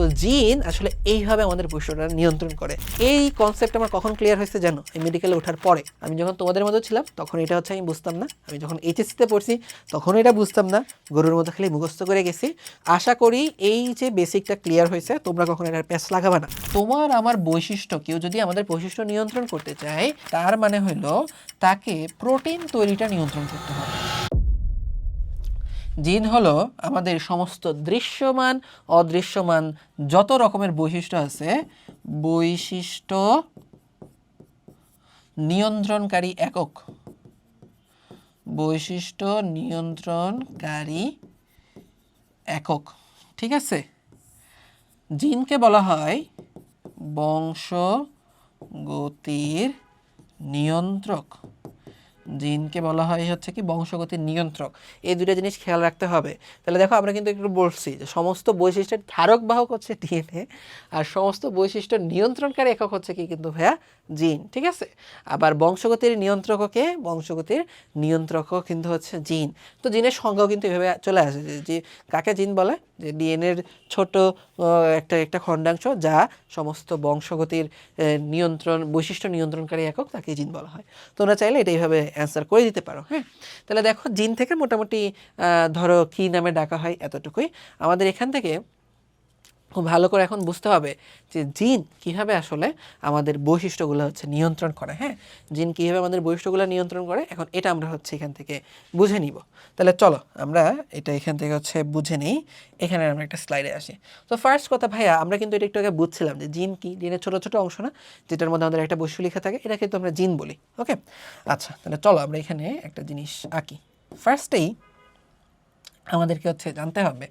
তো জিন আসলে এইভাবে আমাদের বৈশিষ্ট্যটা নিয়ন্ত্রণ করে। এই কনসেপ্ট আমার কখন ক্লিয়ার হয়েছে জানো? এই মেডিকেলে ওঠার পরে। আমি যখন তোমাদের মধ্যে ছিলাম তখন এটা হচ্ছে আমি বুঝতাম না। আমি যখন এইচএসসিতে পড়ছি তখন এটা বুঝতাম না, গরুর মতো খালি মুখস্থ করে গেছি। আশা করি এই যে বেসিকটা ক্লিয়ার হয়েছে, তোমরা কখন এটার প্যাচ লাগাবে না। তোমার আমার বৈশিষ্ট্য, কেউ যদি আমাদের বৈশিষ্ট্য নিয়ন্ত্রণ করতে চায় তার মানে হলো তাকে প্রোটিন তৈরিটা নিয়ন্ত্রণ করতে হবে। জিন হলো আমাদের সমস্ত দৃশ্যমান অদৃশ্যমান যত রকমের বৈশিষ্ট্য আছে, বৈশিষ্ট্য নিয়ন্ত্রণকারী একক। বৈশিষ্ট্য নিয়ন্ত্রণকারী একক, ঠিক আছে? জিনকে বলা হয় বংশগতির নিয়ন্ত্রক। জিনকে বলা হয় হচ্ছে কি বংশগতির নিয়ন্ত্রক। এই দুটো জিনিস খেয়াল রাখতে হবে। তাহলে দেখো আমরা কিন্তু একটু বলছি যে সমস্ত বৈশিষ্ট্যের ধারক বাহক হচ্ছে ডিএনএ, আর সমস্ত বৈশিষ্ট্য নিয়ন্ত্রণকারী একক হচ্ছে কি কিন্তু ভাইয়া জিন, ঠিক আছে? আবার বংশগতির নিয়ন্ত্রককে, বংশগতির নিয়ন্ত্রকও কিন্তু হচ্ছে জিন। তো জিনের সংজ্ঞাও কিন্তু এভাবে চলে আসে যে কাকে জিন বলে, যে ডিএনএর ছোট একটা খণ্ডাংশ যা সমস্ত বংশগতির নিয়ন্ত্রণ বৈশিষ্ট্য নিয়ন্ত্রণকারী একক, তাকে জিন বলা হয়। তোমরা চাইলে এটা এইভাবে অ্যান্সার করে দিতে পারো। হ্যাঁ, তাহলে দেখো জিন থেকে মোটামুটি ধরো কী নামে ডাকা হয় এতটুকুই। আমাদের এখান থেকে খুব ভালো করে এখন বুঝতে হবে যে জিন কীভাবে আসলে আমাদের বৈশিষ্ট্যগুলো হচ্ছে নিয়ন্ত্রণ করে। হ্যাঁ, জিন কীভাবে আমাদের বৈশিষ্ট্যগুলো নিয়ন্ত্রণ করে, এখন এটা আমরা হচ্ছে এখান থেকে বুঝে নিব। তাহলে চলো আমরা এটা এখান থেকে হচ্ছে বুঝে নিই। এখানে আমরা একটা স্লাইডে আসি। তো ফার্স্ট কথা ভাইয়া, আমরা কিন্তু এটা একটু আগে বুঝছিলাম যে জিন কি, জিনের ছোটো ছোটো অংশ না, যেটার মধ্যে আমাদের একটা বৈশিষ্ট্য লেখা থাকে, এটা কিন্তু আমরা জিন বলি। ওকে, আচ্ছা, তাহলে চলো আমরা এখানে একটা জিনিস আঁকি। ফার্স্টেই আমাদেরকে হচ্ছে জানতে হবে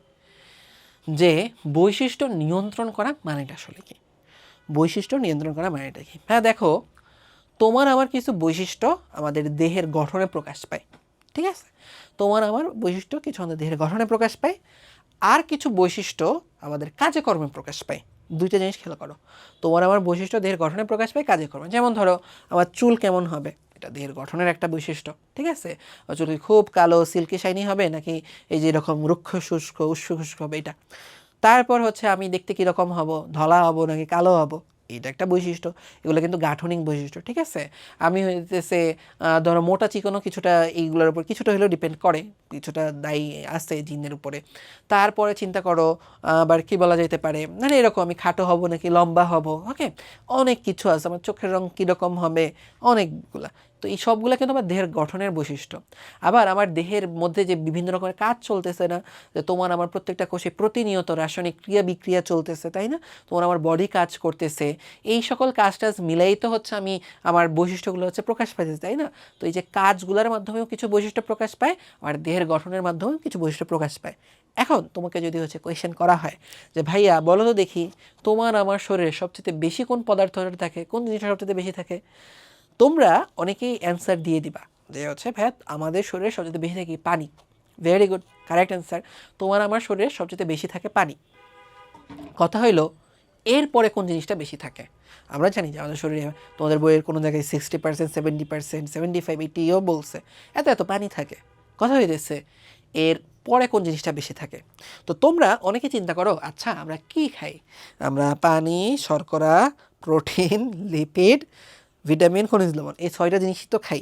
যে বৈশিষ্ট্য নিয়ন্ত্রণ করা মানেটা আসলে কি। বৈশিষ্ট্য নিয়ন্ত্রণ করা মানেটা কি? হ্যাঁ দেখো, তোমার আমার কিছু বৈশিষ্ট্য আমাদের দেহের গঠনে প্রকাশ পায়, ঠিক আছে? তোমার আমার বৈশিষ্ট্য কিছু আমাদের দেহের গঠনে প্রকাশ পায়, আর কিছু বৈশিষ্ট্য আমাদের কাজে কর্মে প্রকাশ পায়। দুইটা জিনিস খেয়াল করো, তোমার আমার বৈশিষ্ট্য দেহের গঠনে প্রকাশ পায়, কাজে কর্মে। যেমন ধরো আমার চুল কেমন হবে, এটা দেহের গঠনের একটা বৈশিষ্ট্য, ঠিক আছে? চুল কি খুব কালো সিল্কি শাইনি হবে, নাকি এই যে এরকম রুক্ষ শুষ্ক উষ্ণ শুষ্ক হবে, এটা। তারপর হচ্ছে আমি দেখতে কীরকম হব, ধলা হব নাকি কালো হব, এটা একটা বৈশিষ্ট্য। এগুলো কিন্তু গাঠনিক বৈশিষ্ট্য, ঠিক আছে? আমি হইতেছে ধরো মোটা চিকনও কিছুটা এইগুলোর উপর কিছুটা হলেও ডিপেন্ড করে, কিছুটা দায়ী আছে জিনের উপরে। তারপরে চিন্তা করো আবার কি বলা যেতে পারে, মানে এরকম আমি খাটো হব নাকি লম্বা হব, ওকে, অনেক কিছু আছে। আমার চোখের রং কীরকম হবে, অনেকগুলা। তো এই সবগুলো কিন্তু আমার দেহের গঠনের বৈশিষ্ট্য। আবার আমার দেহের মধ্যে যে বিভিন্ন রকমের কাজ চলতেছে না, যে তোমার আমার প্রত্যেকটা কোষে প্রতিনিয়ত রাসায়নিক ক্রিয়া বিক্রিয়া চলতেছে, তাই না? তোমার আমার বডি কাজ করতেছে, এই সকল কাজ টাজ মিলাই তো হচ্ছে আমি আমার বৈশিষ্ট্যগুলো হচ্ছে প্রকাশ পাইতেছে, তাই না? তো এই যে কাজগুলোর মাধ্যমেও কিছু বৈশিষ্ট্য প্রকাশ পায়, আর দেহের গঠনের মাধ্যমেও কিছু বৈশিষ্ট্য প্রকাশ পায়। এখন তোমাকে যদি হচ্ছে কোয়েশ্চেন করা হয় যে ভাইয়া বলো তো দেখি, তোমার আমার শরীরে সবচেয়ে বেশি কোন পদার্থটা থাকে, কোন জিনিসটা সবচেয়ে বেশি থাকে, তোমরা অনেকেই অ্যান্সার দিয়ে দিবা যে হচ্ছে ভাইয়া আমাদের শরীরে সবচেয়ে বেশি থাকে পানি। Very good, correct answer. তোমার আমার শরীরে সবচেয়ে বেশি থাকে পানি। কথা হইলো এরপরে কোন জিনিসটা বেশি থাকে? আমরা জানি যে আমাদের শরীরে, তোমাদের বইয়ের কোনো জায়গায় 60%, 70%, 75, 80ও বলছে এত এত পানি থাকে। কথা হইতেছে এর পরে কোন জিনিসটা বেশি থাকে? তো তোমরা অনেকে চিন্তা করো, আচ্ছা আমরা কি খাই? আমরা পানি, শর্করা, প্রোটিন, লিপিড, ভিটামিন, খনিজ লবণ, এই 6টা জিনিসই তো খাই।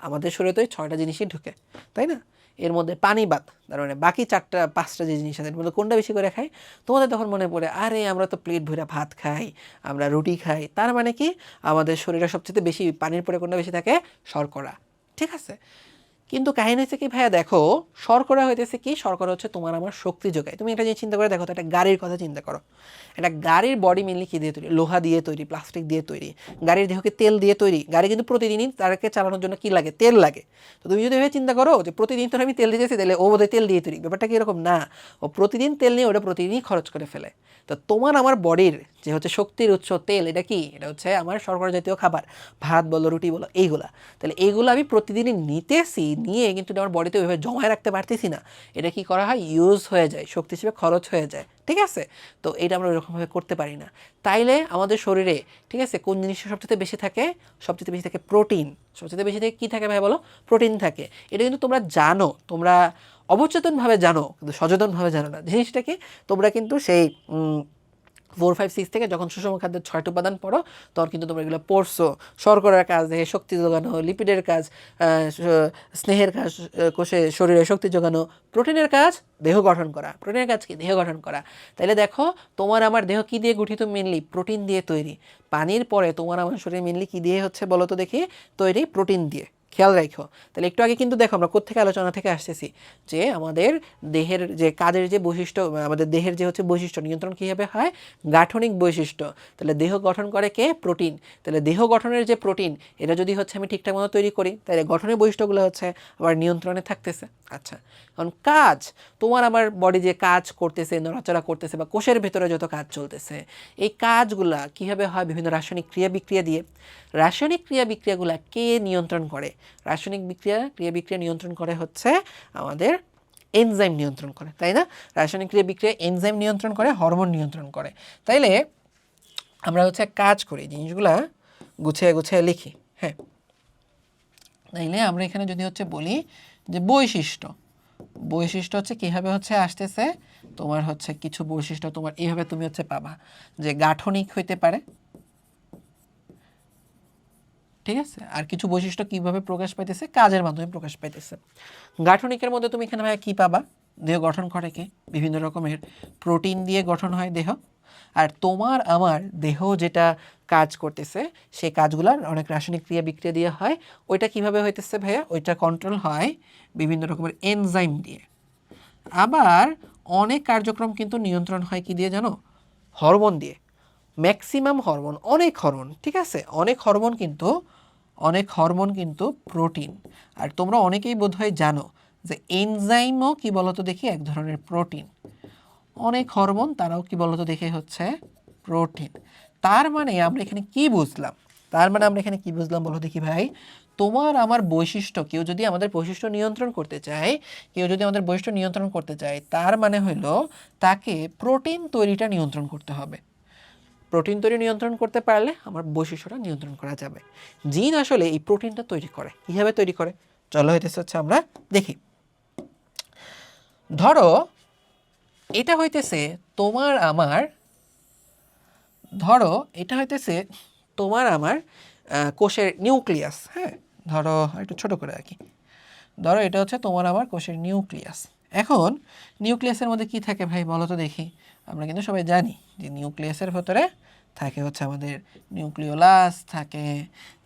আমাদের শরীরে তো এই 6টা জিনিসই ঢুকে, তাই না? এর মধ্যে পানি বাদ, তার মানে বাকি 4টা 5টা যে জিনিস আছে এর মধ্যে কোনটা বেশি করে খাই? তোমাদের তখন মনে পড়ে, আরে আমরা তো প্লেট ভরে ভাত খাই, আমরা রুটি খাই, তার মানে কি আমাদের শরীরে সবচেয়ে বেশি পানির পরে কোনটা বেশি থাকে? শর্করা, ঠিক আছে? কিন্তু কাহিনী হচ্ছে কি ভাইয়া, দেখো শর্করা হইতেছে কি, শর্করা হচ্ছে তোমার আমার শক্তি যোগায়। তুমি একটা জিনিস চিন্তা করে দেখো তো, একটা গাড়ির কথা চিন্তা করো। একটা গাড়ির বডি মেনলি কী দিয়ে তৈরি? লোহা দিয়ে তৈরি, প্লাস্টিক দিয়ে তৈরি। গাড়ির দেহকে তেল দিয়ে তৈরি। গাড়ি কিন্তু প্রতিদিনই তাকে চালানোর জন্য কী লাগে? তেল লাগে। তো তুমি যদি এভাবে চিন্তা করো যে প্রতিদিন তো আমি তেল দিতেছি, তাহলে ও বোধহয় তেল দিয়ে তৈরি, ব্যাপারটা কি এরকম না? ও প্রতিদিন তেল নিয়ে ওটা প্রতিদিনই খরচ করে ফেলে। তো তোমার আমার বডির যে হচ্ছে শক্তির উৎস তেল, এটা কি? এটা হচ্ছে আমার শর্করা জাতীয় খাবার, ভাত বলো রুটি বলো এইগুলা। তাহলে এইগুলো আমি প্রতিদিনই নিতেছি, নিয়ে কিন্তু আমার বডিতে ওইভাবে জমায় রাখতে পারতেছি না। এটা কি করা হয়? ইউজ হয়ে যায়, শক্তি হিসেবে খরচ হয়ে যায়, ঠিক আছে? তো এটা আমরা ওইরকমভাবে করতে পারি না। তাইলে আমাদের শরীরে, ঠিক আছে, কোন জিনিসটা সবচেয়ে বেশি থাকে? সবচেয়ে বেশি থাকে প্রোটিন। সবচেয়ে বেশি থেকে কী থাকে ভাই বলো? প্রোটিন থাকে। এটা কিন্তু তোমরা জানো, তোমরা অবচেতনভাবে জানো, কিন্তু সচেতনভাবে জানো না। জিনিসটা কি? তোমরা কিন্তু সেই 4, 5, 6 থেকে যখন সুষম খাদ্যের 6টি উপাদান পড়ো তখন কিন্তু তোমরা এগুলো পড়ছো। শর্করার কাজ দেহে শক্তি যোগানো, লিপিডের কাজ স্নেহের কাজ কোষে শরীরে শক্তি যোগানো, প্রোটিনের কাজ দেহ গঠন করা। প্রোটিনের কাজ কি? দেহ গঠন করা। তাইলে দেখো তোমার আমার দেহ কি দিয়ে গঠিত? মেনলি প্রোটিন দিয়ে তৈরি। পানির পরে তোমার আমার শরীর মেনলি কি দিয়ে হচ্ছে বলো তো দেখি তৈরি? প্রোটিন দিয়ে। খেয়াল রাখো। তাহলে একটু আগে কিন্তু দেখো আমরা কোত্থেকে আলোচনা থেকে আসতেছি যে আমাদের দেহের যে কাজের যে বৈশিষ্ট্য, আমাদের দেহের যে হচ্ছে বৈশিষ্ট্য নিয়ন্ত্রণ কীভাবে হয়? গাঠনিক বৈশিষ্ট্য। তাহলে দেহ গঠন করে কে? প্রোটিন। তাহলে দেহ গঠনের যে প্রোটিন এটা যদি হচ্ছে আমি ঠিকঠাক মতো তৈরি করি তাহলে গঠনের বৈশিষ্ট্যগুলো হচ্ছে আবার নিয়ন্ত্রণে থাকতেছে। আচ্ছা, এখন কাজ, তোমার আমার বডি যে কাজ করতেছে, নড়াচড়া করতেছে বা কোষের ভেতরে যত কাজ চলতেছে, এই কাজগুলা কীভাবে হয়? বিভিন্ন রাসায়নিক ক্রিয়া বিক্রিয়া দিয়ে। রাসায়নিক ক্রিয়া বিক্রিয়াগুলা কে নিয়ন্ত্রণ করে? রাসায়নিক ক্রিয়া বিক্রিয়া নিয়ন্ত্রণ করে হচ্ছে আমাদের এনজাইম নিয়ন্ত্রণ করে, তাই না? রাসায়নিক ক্রিয়া বিক্রিয়া এনজাইম নিয়ন্ত্রণ করে, হরমোন নিয়ন্ত্রণ করে। তাইলে আমরা হচ্ছে কাজ করি, জিনিসগুলা গুছিয়ে গুছিয়ে লিখি। হ্যাঁ, তাইলে আমরা এখানে যদি হচ্ছে বলি যে বৈশিষ্ট্য হচ্ছে কীভাবে হচ্ছে আসতেছে, তোমার হচ্ছে কিছু বৈশিষ্ট্য তোমার এইভাবে তুমি হচ্ছে পাবা যে গাঠনিক হইতে পারে, ঠিক আছে? আর কিছু বৈশিষ্ট্য কিভাবে প্রকাশ পাইতেছে? কাজের মাধ্যমে প্রকাশ পাইতেছে। গাঠনিকের মধ্যে তুমি এখানে ভাই কী পাবা? দেহ গঠন করে কে? বিভিন্ন রকমের প্রোটিন দিয়ে গঠন হয় দেহ। আর তোমার আমার দেহ যেটা কাজ করতেছে সেই কাজগুলার অনেক রাসায়নিক ক্রিয়া বিক্রিয়া দিয়ে হয়। ওইটা কিভাবে হইতেছে ভাইয়া? ওইটা কন্ট্রোল হয় বিভিন্ন রকমের এনজাইম দিয়ে। আবার অনেক কার্যক্রম কিন্তু নিয়ন্ত্রণ হয় কি দিয়ে জানো? হরমোন দিয়ে। ম্যাক্সিমাম হরমোন, অনেক হরমোন, ঠিক আছে? অনেক হরমোন কিন্তু প্রোটিন। আর তোমরা অনেকেই বোধহয় জানো যে এনজাইমও কি বলতো দেখি এক ধরনের প্রোটিন। অনেক হরমোন তারাও কি বলতো দেখে হচ্ছে প্রোটিন। তার মানে আমরা এখানে কি বুঝলাম? বলো দেখি ভাই, তোমার আমার বৈশিষ্ট্য, কেউ যদি আমাদের বৈশিষ্ট্য নিয়ন্ত্রণ করতে চায়, তার মানে হলো তাকে প্রোটিন তৈরিটা নিয়ন্ত্রণ করতে হবে। প্রোটিন তৈরি নিয়ন্ত্রণ করতে পারলে আমার বৈশিষ্ট্যটা নিয়ন্ত্রণ করা যাবে। জিন আসলে এই প্রোটিনটা তৈরি করে। কীভাবে তৈরি করে চলো হচ্ছে আমরা দেখি। ধরো এটা হইতেছে তোমার আমার কোষের নিউক্লিয়াস। হ্যাঁ, ধরো একটু ছোট করে আর কি। ধরো এটা হচ্ছে তোমার আমার কোষের নিউক্লিয়াস। এখন নিউক্লিয়াসের মধ্যে কি থাকে ভাই বলো তো দেখি? আমরা কিন্তু সবাই জানি যে নিউক্লিয়াসের ভেতরে থাকে হচ্ছে আমাদের নিউক্লিওলাস থাকে।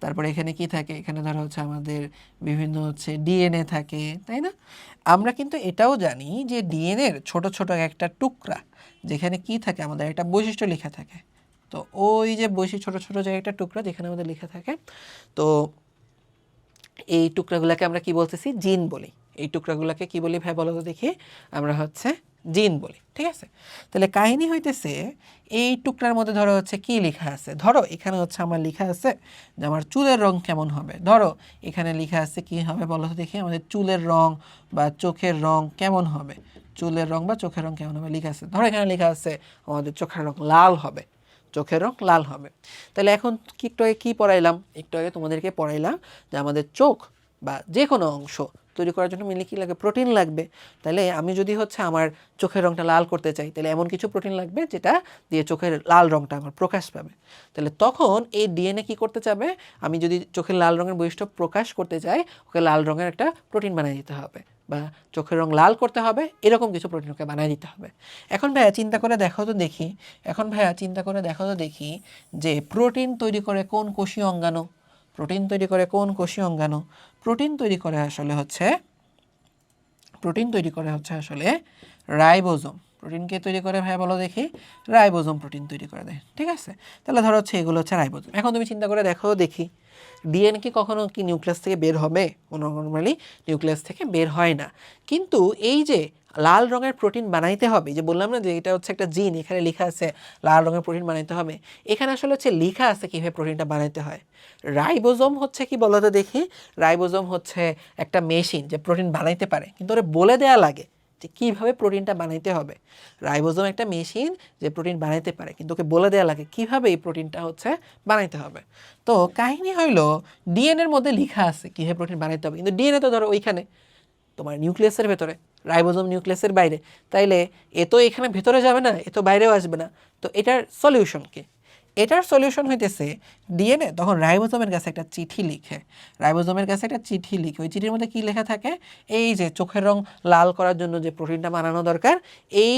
তারপরে এখানে কি থাকে? এখানে ধরো হচ্ছে আমাদের বিভিন্ন হচ্ছে ডিএনএ থাকে, তাই না? আমরা কিন্তু এটাও জানি যে ডিএনএর ছোট ছোট একটা টুকরা যেখানে কি থাকে? আমাদের একটা বৈশিষ্ট্য লেখা থাকে। তো ওই যে ছোট ছোট যে একটা টুকরা যেখানে আমাদের লেখা থাকে, তো এই টুকরাগুলোকে আমরা কি বলতেছি? জিন বলি। এই টুকরাগুলোকে কি বলি ভাই বলো তো দেখি? আমরা হচ্ছে জিন বলি, ঠিক আছে? তাহলে কাহিনী হইতেছে এই টুকরার মধ্যে ধরো হচ্ছে কি লেখা আছে। ধরো এখানে হচ্ছে আমার লেখা আছে যে আমার চুলের রং কেমন হবে। ধরো এখানে লেখা আছে কি হবে বলো তো দেখি? আমাদের চুলের রং বা চোখের রং কেমন হবে। চুলের রং বা চোখের রং কেমন হবে লেখা আছে। ধরো এখানে লেখা আছে আমাদের চোখের রং লাল হবে। চোখের রং লাল হবে। তাহলে এখন একটু আগে কী পড়াইলাম? একটু আগে তোমাদেরকে পড়াইলাম যে আমাদের চোখ বা যে কোনো অংশ তৈরি করার জন্য মেনলি কী লাগবে? প্রোটিন লাগবে। তাহলে আমি যদি হচ্ছে আমার চোখের রংটা লাল করতে চাই তাহলে এমন কিছু প্রোটিন লাগবে যেটা দিয়ে চোখের লাল রংটা আমার প্রকাশ পাবে। তাহলে তখন এই ডিএনএ কী করতে চাবে? আমি যদি চোখের লাল রঙের বৈশিষ্ট্য প্রকাশ করতে চাই, ওকে লাল রঙের একটা প্রোটিন বানিয়ে দিতে হবে বা চোখের রং লাল করতে হবে, এরকম কিছু প্রোটিন ওকে বানিয়ে দিতে হবে। এখন ভাইয়া চিন্তা করে দেখো তো দেখি যে প্রোটিন তৈরি করে কোন কোষীয় অঙ্গাণু? প্রোটিন তৈরি করে আসলে হচ্ছে রাইবোজোম। প্রোটিন কে তৈরি করে ভাইয়া বলো দেখি? রাইবোজোম প্রোটিন তৈরি করে দেয়, ঠিক আছে? তাহলে ধরো হচ্ছে এগুলো হচ্ছে রাইবোজোম। এখন তুমি চিন্তা করে দেখো দেখি ডিএনএ কি কখনো কি নিউক্লিয়াস থেকে বের হবে? নর্মালি নিউক্লিয়াস থেকে বের হয় না। কিন্তু এই যে লাল রঙের প্রোটিন বানাইতে হবে, যে বললাম না যে এটা হচ্ছে একটা জিন, এখানে লেখা আছে লাল রঙের প্রোটিন বানাইতে হবে। এখানে আসলে হচ্ছে লেখা আছে কীভাবে প্রোটিনটা বানাইতে হয়। রাইবোজোম হচ্ছে কি বলো তো দেখি? রাইবোজোম হচ্ছে একটা মেশিন যে প্রোটিন বানাইতে পারে, কিন্তু ওরা বলে দেয়া লাগে যে কীভাবে প্রোটিনটা বানাইতে হবে। রাইবোজোম একটা মেশিন যে প্রোটিন বানাইতে পারে, কিন্তু ওকে বলে দেওয়া লাগে কীভাবে এই প্রোটিনটা হচ্ছে বানাইতে হবে। তো কাহিনী হইল ডিএনএর মধ্যে লেখা আছে কীভাবে প্রোটিন বানাইতে হবে, কিন্তু ডিএনএ তো ধরো ওইখানে, তোমার নিউক্লিয়াসের ভেতরে, রাইবোজোম নিউক্লিয়াসের বাইরে। তাইলে এ তো এখানে ভেতরে যাবে না, এ তো বাইরেও আসবে না। তো এটার সলিউশন কি? এটার সলিউশন হইতেছে ডিএনএ তখন রাইবোজোমের কাছে একটা চিঠি লিখে, রাইবোজোমের কাছে একটা চিঠি লিখে, ওই চিঠির মধ্যে কী লেখা থাকে, এই যে চোখের রং লাল করার জন্য যে প্রোটিনটা বানানো দরকার, এই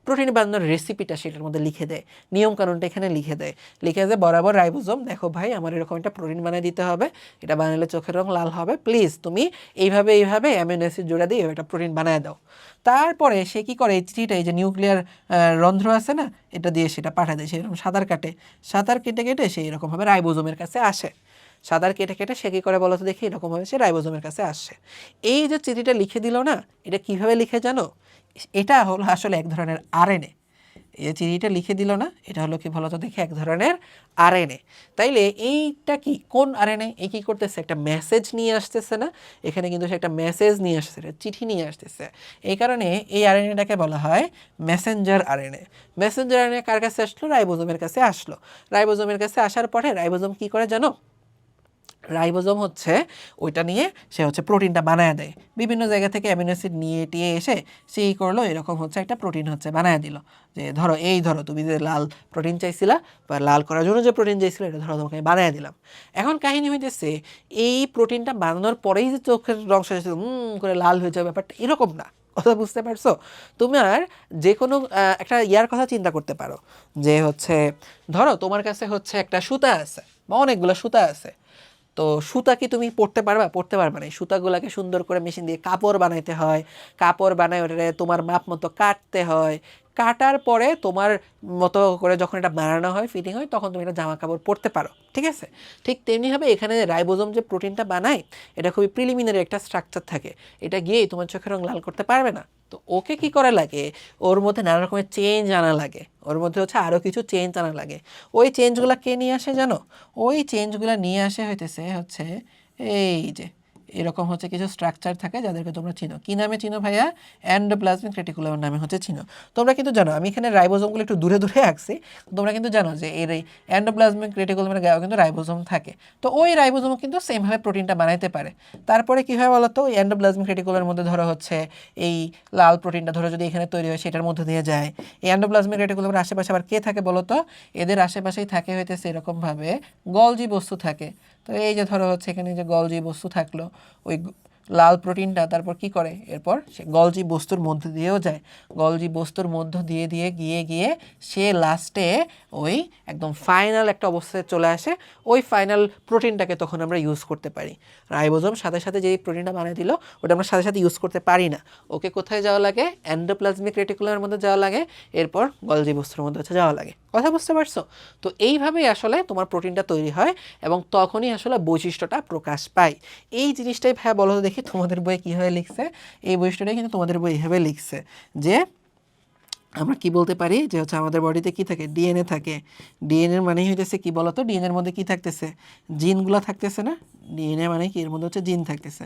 প্রোটিন বানানোর রেসিপিটা সেটার মধ্যে লিখে দেয়, নিয়মকানুনটা এখানে লিখে দেয়, লিখে যে বরাবর রাইবোজোম দেখো ভাই আমার এরকম একটা প্রোটিন বানিয়ে দিতে হবে, এটা বানালে চোখের রং লাল হবে, প্লিজ তুমি এইভাবে অ্যামিনো অ্যাসিড জোড়া দিয়ে একটা প্রোটিন বানিয়ে দাও। তারপরে সে কী করে, এই চিঠিটা এই যে নিউক্লিয়ার রন্ধ্র আছে না, এটা দিয়ে সেটা পাঠা দেয়, সেরকম সাঁতার কাটে, সাঁতার কেটে কেটে সে এরকমভাবে রাইবোজোমের কাছে আসে, সাঁতার কেটে কেটে সে কী করে বলো তো দেখি, এরকমভাবে সে রাইবোজোমের কাছে আসে। এই যে চিঠিটা লিখে দিল না, এটা কিভাবে লিখে জানো? এটা হলো আসলে এক ধরনের আরএনএ। এই যে চিঠিটা লিখে দিল না, এটা হলো কি বলো তো দেখি, এক ধরনের আরএনএ। তাইলে এইটা কি, কোন আরএনএ? এই কী করতেছে, একটা মেসেজ নিয়ে আসতেছে না, এখানে কিন্তু সে একটা মেসেজ নিয়ে আসতেছে, চিঠি নিয়ে আসতেছে। এই কারণে এই আরএনএটাকে বলা হয় মেসেঞ্জার আরএনএ। মেসেঞ্জার আরএনএ কার কাছে আসলো? রাইবোজোমের কাছে আসলো। রাইবোজোমের কাছে আসার পরে রাইবোজোম কী করে জানো? রাইবোজোম হচ্ছে ওইটা নিয়ে সে হচ্ছে প্রোটিনটা বানায় দেয়, বিভিন্ন জায়গা থেকে অ্যামিনো অ্যাসিড নিয়ে টিয়ে এসে সেই করলো, এরকম হচ্ছে একটা প্রোটিন হচ্ছে বানায় দিল। যে ধরো তুমি যে লাল প্রোটিন চাইছিলা বা লাল করার জন্য যে প্রোটিন চাইছিল, এটা ধরো তোমাকে বানায় দিলাম। এখন কাহিনী হইতেছে এই প্রোটিনটা বানানোর পরেই যে চোখের রং করে লাল হয়ে যাবে, ব্যাপারটা এরকম না। কথা বুঝতে পারছো? তুমি আর যে কোনো একটা ইয়ার কথা চিন্তা করতে পারো, যে হচ্ছে ধরো তোমার কাছে হচ্ছে একটা সুতা আছে বা অনেকগুলো সুতা আছে, তো সুতা কি তুমি পরতে পারবা? পরতে পারবে না। এই সুতাগুলোকে সুন্দর করে মেশিন দিয়ে কাপড় বানাইতে হয়, কাপড় বানায় ওটা তোমার মাপ মতো কাটতে হয়, কাটার পরে তোমার মতো করে যখন এটা বানানো হয়, ফিটিং হয়, তখন তুমি এটা জামা কাপড় পরতে পারো, ঠিক আছে? ঠিক তেমনিভাবে এখানে রাইবোজোম যে প্রোটিনটা বানায়, এটা খুবই প্রিলিমিনারি একটা স্ট্রাকচার থাকে, এটা গিয়েই তোমার চোখের রং লাল করতে পারবে না। তো ওকে কি করা লাগে, ওর মধ্যে নানা রকমের চেঞ্জ আনা লাগে, ওর মধ্যে হচ্ছে আরও কিছু চেঞ্জ আনা লাগে। ওই চেঞ্জগুলো কে নিয়ে আসে জানো? ওই চেঞ্জগুলো নিয়ে আসে হচ্ছে এই যে এরকম হচ্ছে কিছু স্ট্রাকচার থাকে যাদেরকে তোমরা চিনো। কী নামে চিনো ভাইয়া? এন্ডোপ্লাজমিক রেটিকুলাম নামে হচ্ছে চিনো। তোমরা কিন্তু জানো, আমি এখানে রাইবোজোমগুলো একটু দূরে দূরে আঁকছি, তোমরা কিন্তু জানো যে এর এই এন্ডোপ্লাজমিক রেটিকুলামের গায়েও কিন্তু রাইবোজোম থাকে। তো ওই রাইবোজোমও কিন্তু সেমভাবে প্রোটিনটা বানাইতে পারে। তারপরে কী হয় বলো তো, ওই এন্ডোপ্লাজমিক রেটিকুলামের মধ্যে ধরো হচ্ছে এই লাল প্রোটিনটা ধরো যদি এখানে তৈরি হয়, সেটার মধ্যে দিয়ে যায়। এই এন্ডোপ্লাজমিক রেটিকুলামের আশেপাশে আবার কে থাকে বলো তো? এদের আশেপাশেই থাকে হইতেছে এরকমভাবে গলজি বস্তু থাকে। তো এই যে ধরো হচ্ছে এখানে যে গলজি বস্তু থাকলো, ওই লাল প্রোটিনটা তারপর কি করে, এরপর সে গলজি বস্তুর মধ্যে দিয়েও যায়, গলজি বস্তুর মধ্য দিয়ে দিয়ে গিয়ে সে লাস্টে ওই একদম ফাইনাল একটা অবস্থায় চলে আসে। ওই ফাইনাল প্রোটিনটাকে তখন আমরা ইউজ করতে পারি। রাইবোজোম সাথে সাথে যেই প্রোটিনটা বানিয়ে দিল, ওটা আমরা সাথে সাথে ইউজ করতে পারি না। ওকে কোথায় যাওয়া লাগে? এন্ডোপ্লাজমিক রেটিকুলামের মধ্যে যাওয়া লাগে, এরপর গলজি বস্তুর মধ্যে হচ্ছে যাওয়া লাগে। কথা বুঝতে পারছো? তো এইভাবেই আসলে তোমার প্রোটিনটা তৈরি হয় এবং তখনই আসলে বৈশিষ্ট্যটা প্রকাশ পায়। এই জিনিসটাই ভাইয়া বলো তো দেখি তোমাদের বইয়ে কীভাবে লিখছে? এই বৈশিষ্ট্যটাই কিন্তু তোমাদের বই এভাবে লিখছে যে আমরা কি বলতে পারি যে হচ্ছে আমাদের বডিতে কি থাকে? ডিএনএ থাকে। ডিএনএর মানেই হইতেছে কি বলতো, ডিএনএর মধ্যে কি থাকতেছে? জিনগুলো থাকতেছে না? ডিএনএ মানে কি, এর মধ্যে হচ্ছে জিন থাকতেছে।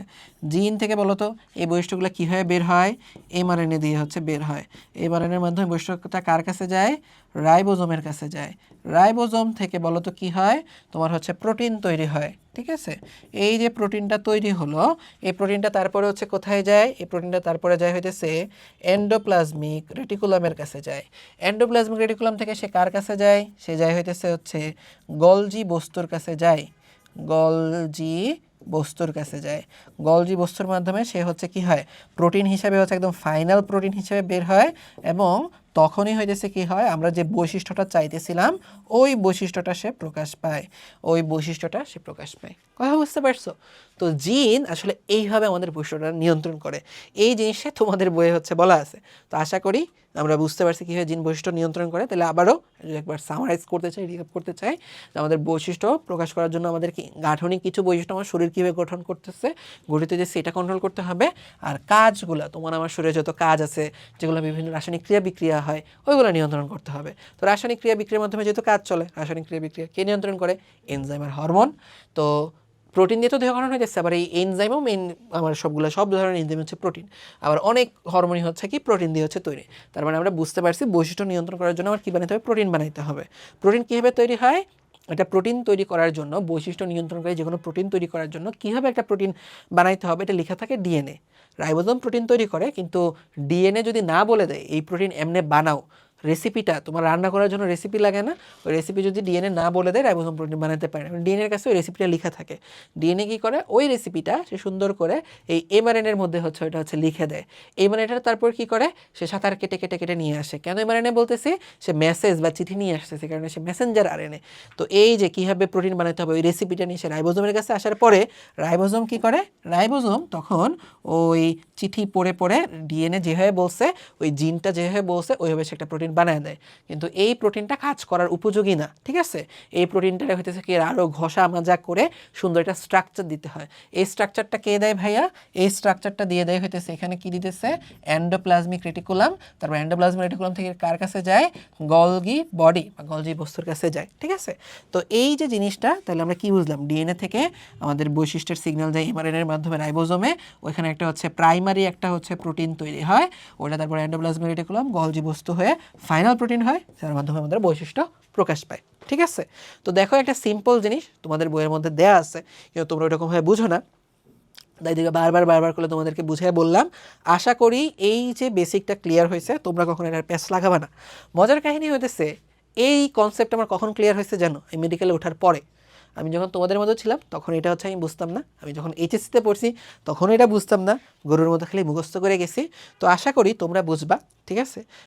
জিন থেকে বলতো এই বৈশিষ্ট্যগুলো কীভাবে বের হয়? এমআরএনএ দিয়ে হচ্ছে বের হয়। এমআরএনএর মাধ্যমে বৈশিষ্ট্যটা কার কাছে যায়? রাইবোজোমের কাছে যায়। রাইবোজোম থেকে বলতো কি হয়? তোমার হচ্ছে প্রোটিন তৈরি হয়, ঠিক আছে? এই যে প্রোটিনটা তৈরি হলো, এই প্রোটিনটা তারপরে হচ্ছে কোথায় যায়? এই প্রোটিনটা তারপরে যায় হইতেছে এন্ডোপ্লাজমিক রেটিকুলামের কাছে যায়। এন্ডোপ্লাজমিক রেটিকুলাম থেকে সে কার কাছে যায়? সে যায় হইতেছে হচ্ছে গলজি বস্তুর কাছে যায়। গলজি বস্তুর কাছে যায়। গলজি বস্তুর মাধ্যমে সে হচ্ছে কি হয়? প্রোটিন হিসাবে হচ্ছে একদম ফাইনাল প্রোটিন হিসেবে বের হয় এবং তখনই হইতেছে কি হয়, আমরা যে বৈশিষ্ট্যটা চাইতেছিলাম ওই বৈশিষ্ট্যটা সে প্রকাশ পায়, ওই বৈশিষ্ট্যটা সে প্রকাশ পায়। কথা বুঝতে পারছো? তো জিন আসলে এইভাবে আমাদের বৈশিষ্ট্যটা নিয়ন্ত্রণ করে। এই জিনিসটা তোমাদের বইয়ে হচ্ছে বলা আছে। তো আশা করি আমরা বুঝতে পারছি কীভাবে জিন বৈশিষ্ট্য নিয়ন্ত্রণ করে। তাহলে আবারও একবার সামারাইজ করতে চাই, রিক্যাপ করতে চাই যে আমাদের বৈশিষ্ট্য প্রকাশ করার জন্য আমাদের কি গাঠনিক কিছু বৈশিষ্ট্য আমার শরীর কীভাবে গঠন করতেছে, গঠিত যে সেটা কন্ট্রোল করতে হবে। আর কাজগুলো, তোমার আমার শরীরে যত কাজ আছে, যেগুলো বিভিন্ন রাসায়নিক ক্রিয়া বিক্রিয়া হয়, ওইগুলো নিয়ন্ত্রণ করতে হবে। তো রাসায়নিক ক্রিয়া বিক্রিয়ার মাধ্যমে যেহেতু কাজ চলে, রাসায়নিক ক্রিয়া বিক্রিয়া কে নিয়ন্ত্রণ করে? এনজাইম আর হরমোন। তো প্রোটিন দিয়ে তো দেহ গঠন হয়ে যাচ্ছে, আবার এই এনজাইমও মেন, আমার সব ধরনের এনজাইম হচ্ছে প্রোটিন। আবার অনেক হরমোনই হচ্ছে কি প্রোটিন দিয়ে হচ্ছে তৈরি। তার মানে আমরা বুঝতে পারছি বৈশিষ্ট্য নিয়ন্ত্রণ করার জন্য আমার কী বানাতে হবে? প্রোটিন বানাইতে হবে। প্রোটিন কীভাবে তৈরি হয়? একটা প্রোটিন তৈরি করার জন্য, বৈশিষ্ট্য নিয়ন্ত্রণ করে যে কোনো প্রোটিন তৈরি করার জন্য কীভাবে একটা প্রোটিন বানাইতে হবে, এটা লেখা থাকে ডিএনএ। রাইবোজোম প্রোটিন তৈরি করে, কিন্তু ডিএনএ যদি না বলে দেয় এই প্রোটিন এমনে বানাও, রেসিপিটা তোমার রান্না করার জন্য রেসিপি লাগে না, ওই রেসিপি যদি ডিএনএ না বলে দেয় রাইবোজোম প্রোটিন বানাতে পারে না। ডিএনএর কাছে ওই রেসিপিটা লেখা থাকে। ডিএনএ কী করে, ওই রেসিপিটা সে সুন্দর করে এই এমআরএনএর মধ্যে ওটা লিখে দেয়। এমআরএনএটা তারপর কি করে, সে সাঁতার কেটে কেটে কেটে নিয়ে আসে। কেন এমআরএনএ বলতেছি, সে মেসেজ বা চিঠি নিয়ে আসতেছে, কারণে সে মেসেঞ্জার আরএনএ। তো এই যে কীভাবে প্রোটিন বানাতে হবে ওই রেসিপিটা নিয়ে সে রাইবোজোমের কাছে আসার পরে রাইবোজোম কি করে, রাইবোজোম তখন ওই চিঠি পড়ে পড়ে ডিএনএ যেভাবে বলছে, ওই জিনটা যেভাবে বলছে ওইভাবে সে একটা প্রোটিন বানায় দেয়। কিন্তু এই প্রোটিনটা কাজ করার উপযোগী না, ঠিক আছে। এই প্রোটিনটা হইতেছে কি আরও ঘষা মাজা করে সুন্দর একটা স্ট্রাকচার দিতে হয়। এই স্ট্রাকচারটা কে দেয় ভাইয়া, এই স্ট্রাকচারটা দিয়ে দেয় হইতেছে এখানে কি দিতেছে, এন্ডোপ্লাজমিক রেটিকুলাম। তারপর এন্ডোপ্লাজমিক রেটিকুলাম থেকে কার কাছে যায়, গলগি বডি বা গলজি বস্তুর কাছে যায়, ঠিক আছে। তো এই যে জিনিসটা, তাহলে আমরা কি বুঝলাম, ডিএনএ থেকে আমাদের বৈশিষ্ট্যের সিগন্যাল যায় এমআরএনএর মাধ্যমে রাইবোজোমে, ওইখানে একটা প্রাইমারি একটা প্রোটিন তৈরি হয়, ওটা তারপর এন্ডোপ্লাজমিক রেটিকুলাম গলজি বস্তু হয়ে ফাইনাল প্রোটিন হয়, যার মাধ্যমে আমাদের বৈশিষ্ট্য প্রকাশ পায়, ঠিক আছে। তো দেখো একটা সিম্পল জিনিস তোমাদের বইয়ের মধ্যে দেয়া আছে, কিন্তু তোমরা ওরকমভাবে বুঝো না, তাই দিকে বারবার করে তোমাদেরকে বুঝিয়ে বললাম। আশা করি এই যে বেসিকটা ক্লিয়ার হয়েছে, তোমরা কখনো এটার প্যাচ লাগাবে না। মজার কাহিনী হইতেছে, এই কনসেপ্ট আমার কখন ক্লিয়ার হয়েছে জানো, এই মেডিকেলে ওঠার পরে। আমি যখন তোমাদের মধ্যে ছিলাম তখন এটা আমি বুঝতাম না, আমি যখন এইচএসসিতে পড়ছি তখন এটা বুঝতাম না, গরুর মতো খালি মুখস্থ করে গেছি। তো আশা করি তোমরা বুঝবা, ঠিক আছে।